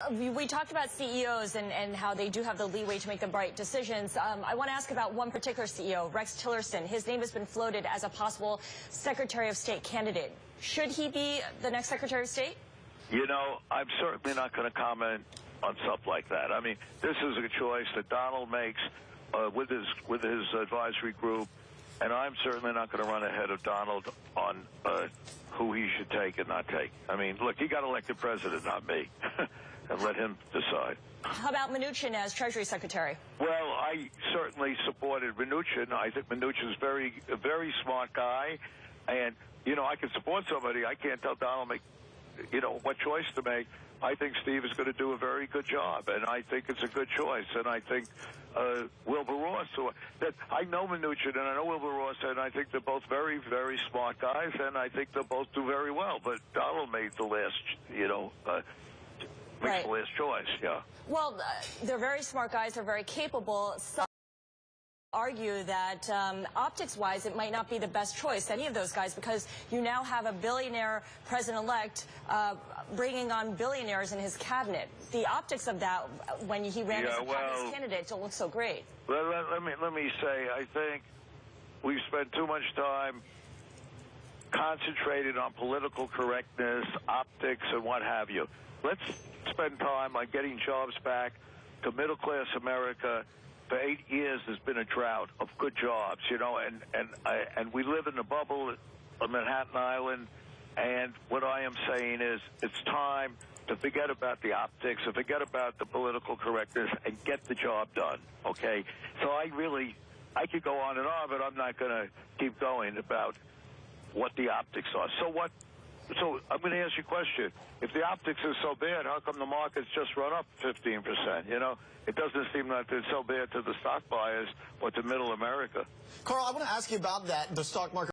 We talked about CEOs and how they do have the leeway to make the right decisions. I want to ask about one particular CEO, Rex Tillerson. His name has been floated as a possible Secretary of State candidate. Should he be the next Secretary of State? You know, I'm certainly not going to comment on stuff like that. I mean, this is a choice that Donald makes with his advisory group, and I'm certainly not going to run ahead of Donald on who he should take and not take. I mean, look, he got elected president, not me. And let him decide. How about Mnuchin as Treasury Secretary? Well, I certainly supported Mnuchin. I think Mnuchin's a very smart guy. And, you know, I can support somebody. I can't tell Donald, what choice to make. I think Steve is going to do a very good job, and I think it's a good choice. And I think Wilbur Ross, I know Mnuchin and I know Wilbur Ross, and I think they're both very, very smart guys, and I think they'll both do very well. But Donald made the last, makes the last choice, yeah. Well, they're very smart guys. They're very capable. Some argue that optics-wise, it might not be the best choice, any of those guys, because you now have a billionaire president-elect bringing on billionaires in his cabinet. The optics of that, when he ran as a cabinet candidate, don't look so great. Let me say, I think we've spent too much time concentrated on political correctness, optics, and what have you. Let's spend time on getting jobs back to middle-class America. For 8 years, there's been a drought of good jobs, and we live in the bubble of Manhattan Island. And what I am saying is it's time to forget about the optics, and forget about the political correctness, and get the job done, okay? So I could go on and on, but I'm not going to keep going about what the optics are. So I'm going to ask you a question. If the optics is so bad, how come the markets just run up 15%? It doesn't seem like it's so bad to the stock buyers or to middle America. Carl, I want to ask you about that, the stock market.